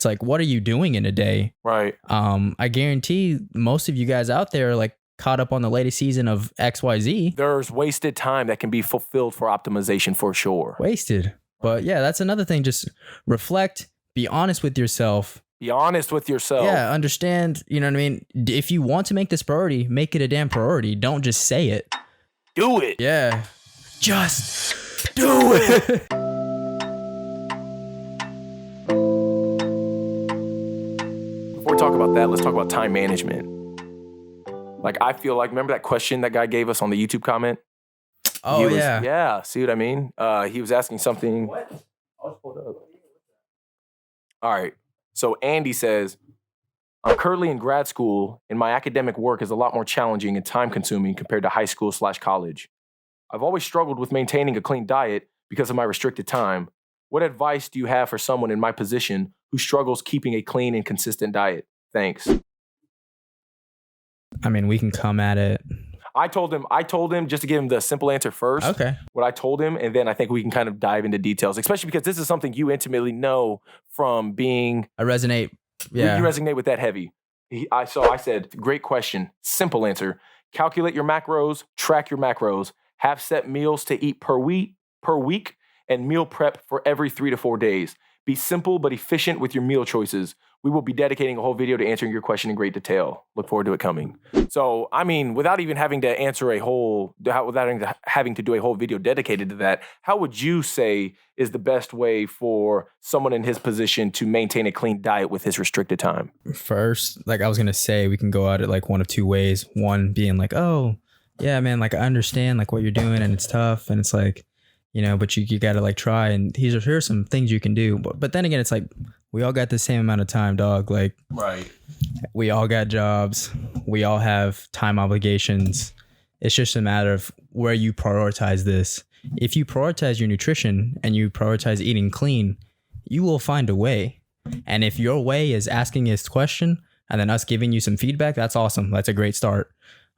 like, what are you doing in a day? Right. I guarantee most of you guys out there are like caught up on the latest season of XYZ. There's wasted time that can be fulfilled for optimization for sure. Wasted. But yeah, that's another thing. Just reflect, be honest with yourself. Be honest with yourself. Yeah, understand, you know what I mean? If you want to make this priority, make it a damn priority. Don't just say it. Do it. Yeah. Just do it. Before we talk about that, let's talk about time management. Like, I feel like, remember that question that guy gave us on the YouTube comment? Oh, yeah. Yeah, see what I mean? He was asking something. What? I'll just pull it up. All right. So Andy says, I'm currently in grad school, and my academic work is a lot more challenging and time-consuming compared to high school/college. I've always struggled with maintaining a clean diet because of my restricted time. What advice do you have for someone in my position who struggles keeping a clean and consistent diet? Thanks. I mean, we can come at it. I told him just to give him the simple answer first. Okay. What I told him, and then I think we can kind of dive into details, especially because this is something you intimately know from being. I resonate. Yeah. You resonate with that heavy. I said, great question. Simple answer. Calculate your macros, track your macros, have set meals to eat per week, and meal prep for every 3 to 4 days. Be simple but efficient with your meal choices. We will be dedicating a whole video to answering your question in great detail. Look forward to it coming. So, I mean, without even having to without having to do a whole video dedicated to that, how would you say is the best way for someone in his position to maintain a clean diet with his restricted time? First, like I was going to say, we can go at it like one of two ways. One being like, oh, yeah, man, like I understand like what you're doing and it's tough. And it's like, you know, but you got to like try, and here's some things you can do. But then again, it's like, we all got the same amount of time, dog. Like, right. We all got jobs. We all have time obligations. It's just a matter of where you prioritize this. If you prioritize your nutrition and you prioritize eating clean, you will find a way. And if your way is asking this question and then us giving you some feedback, that's awesome. That's a great start.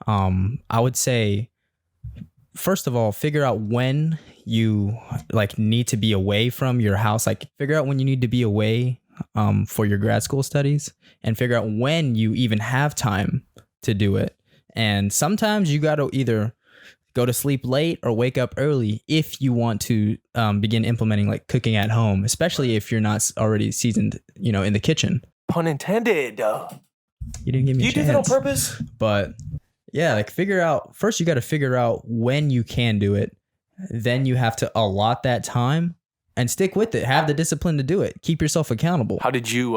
I would say, first of all, figure out when you like need to be away from your house. Like figure out when you need to be away for your grad school studies, and figure out when you even have time to do it. And sometimes you got to either go to sleep late or wake up early if you want to begin implementing like cooking at home, especially if you're not already seasoned, you know, in the kitchen. Pun intended. You didn't give me a chance. You did it on purpose. But yeah, like first you got to figure out when you can do it. Then you have to allot that time and stick with it. Have the discipline to do it. Keep yourself accountable. How did you,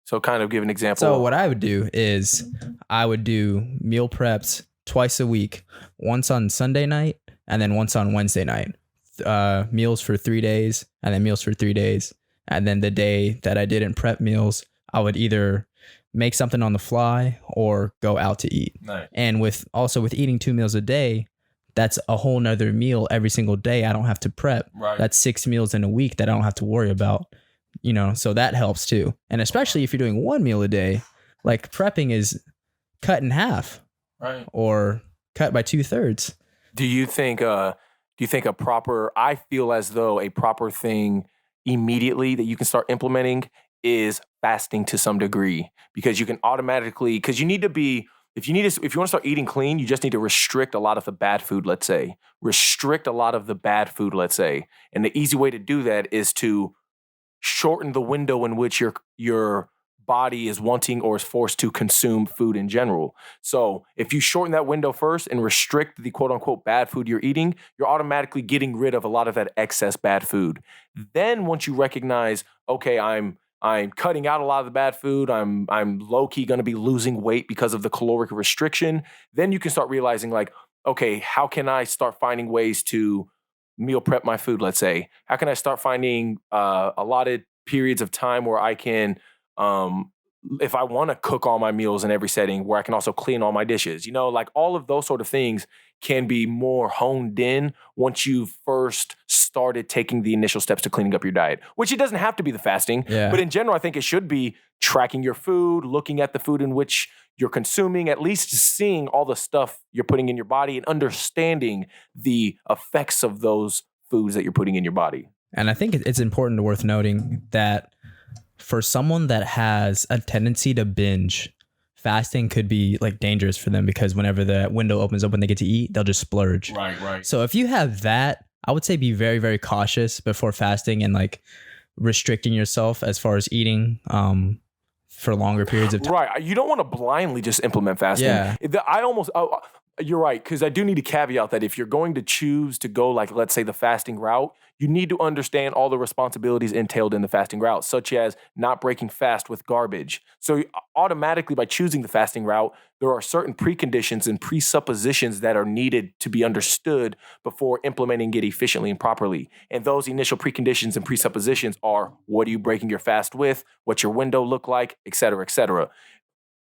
so kind of give an example? So what I would do is I would do meal preps twice a week, once on Sunday night and then once on Wednesday night. Meals for 3 days and then meals for 3 days. And then the day that I didn't prep meals, I would either make something on the fly or go out to eat. Nice. And with eating 2 meals a day, that's a whole nother meal every single day. I don't have to prep. Right. That's 6 meals in a week that I don't have to worry about, you know, so that helps too. And especially if you're doing 1 meal a day, like prepping is cut in half, right, or cut by 2/3. Do you think I feel as though a proper thing immediately that you can start implementing is fasting to some degree, because you can automatically, because you need to be, if you want to start eating clean, you just need to restrict a lot of the bad food, let's say. And the easy way to do that is to shorten the window in which your body is wanting or is forced to consume food in general. So if you shorten that window first and restrict the quote unquote bad food you're eating, you're automatically getting rid of a lot of that excess bad food. Then once you recognize, okay, I'm cutting out a lot of the bad food, I'm low-key going to be losing weight because of the caloric restriction, then you can start realizing like, okay, how can I start finding ways to meal prep my food, let's say? How can I start finding allotted periods of time where I can, if I want to cook all my meals in every setting, where I can also clean all my dishes, you know, like all of those sort of things can be more honed in once you've first started taking the initial steps to cleaning up your diet, which it doesn't have to be the fasting, but in general, I think it should be tracking your food, looking at the food in which you're consuming, at least seeing all the stuff you're putting in your body and understanding the effects of those foods that you're putting in your body. And I think it's important to worth noting that for someone that has a tendency to binge, fasting could be like dangerous for them because whenever the window opens up when they get to eat, they'll just splurge. Right. So if you have that, I would say be very, very cautious before fasting and like restricting yourself as far as eating for longer periods of time. Right. You don't want to blindly just implement fasting. Yeah. You're right, because I do need to caveat that if you're going to choose to go, like, let's say the fasting route, you need to understand all the responsibilities entailed in the fasting route, such as not breaking fast with garbage. So automatically by choosing the fasting route, there are certain preconditions and presuppositions that are needed to be understood before implementing it efficiently and properly. And those initial preconditions and presuppositions are, what are you breaking your fast with? What's your window look like? Et cetera, et cetera.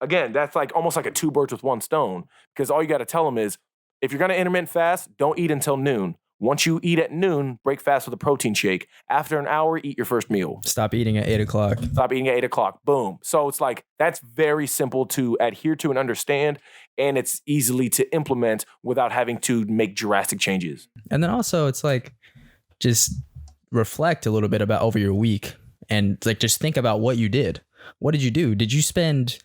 Again, that's like almost like a two birds with one stone, because all you got to tell them is, if you're going to intermittent fast, don't eat until noon. Once you eat at noon, break fast with a protein shake. After an hour, eat your first meal. Stop eating at 8 o'clock. Stop eating at 8 o'clock. Boom. So it's like, that's very simple to adhere to and understand, and it's easily to implement without having to make drastic changes. And then also it's like, just reflect a little bit about over your week and like, just think about what you did. What did you do? Did you spend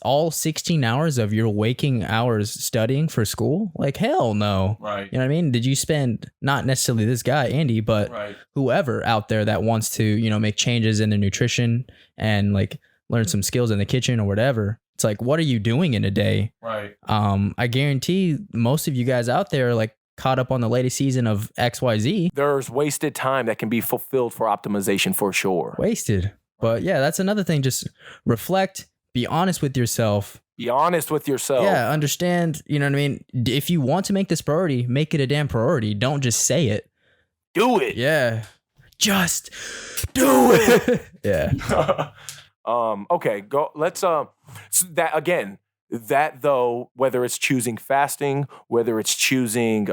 all 16 hours of your waking hours studying for school? Like, hell no. Right. You know what I mean? Did you spend, not necessarily this guy, Andy, but whoever out there that wants to, you know, make changes in their nutrition and like learn some skills in the kitchen or whatever. It's like, what are you doing in a day? Right. I guarantee most of you guys out there are like caught up on the latest season of XYZ. There's wasted time that can be fulfilled for optimization for sure. Wasted. But yeah, that's another thing. Just reflect. Be honest with yourself. Be honest with yourself. Yeah, understand, you know what I mean? If you want to make this priority, make it a damn priority. Don't just say it. Do it. Yeah. Just do it. Yeah. Okay, go. Let's so that again, that though, whether it's choosing fasting, whether it's choosing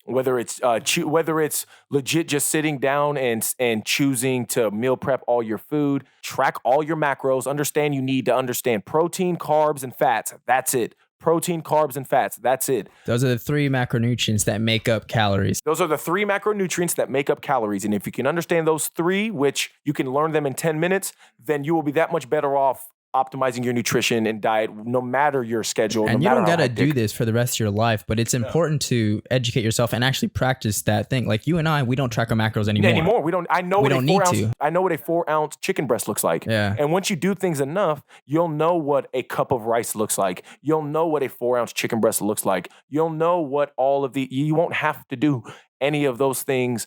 whether it's legit just sitting down and choosing to meal prep all your food, track all your macros, understand you need to understand protein, carbs, and fats. That's it. Protein, carbs, and fats. That's it. Those are the three macronutrients that make up calories. Those are the three macronutrients that make up calories. And if you can understand those three, which you can learn them in 10 minutes, then you will be that much better off optimizing your nutrition and diet, no matter your schedule. And you don't got to do this for the rest of your life, but it's important to educate yourself and actually practice that thing. Like you and I, we don't track our macros anymore. We don't. I know what a 4-ounce chicken breast looks like. Yeah. And once you do things enough, you'll know what a cup of rice looks like. You'll know what a 4-ounce chicken breast looks like. You'll know what you won't have to do any of those things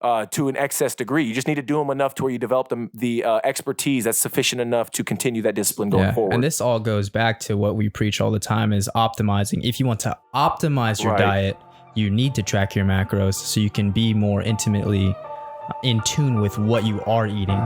to an excess degree. You just need to do them enough to where you develop the expertise that's sufficient enough to continue that discipline going forward. And this all goes back to what we preach all the time is optimizing. If you want to optimize your diet, you need to track your macros so you can be more intimately in tune with what you are eating.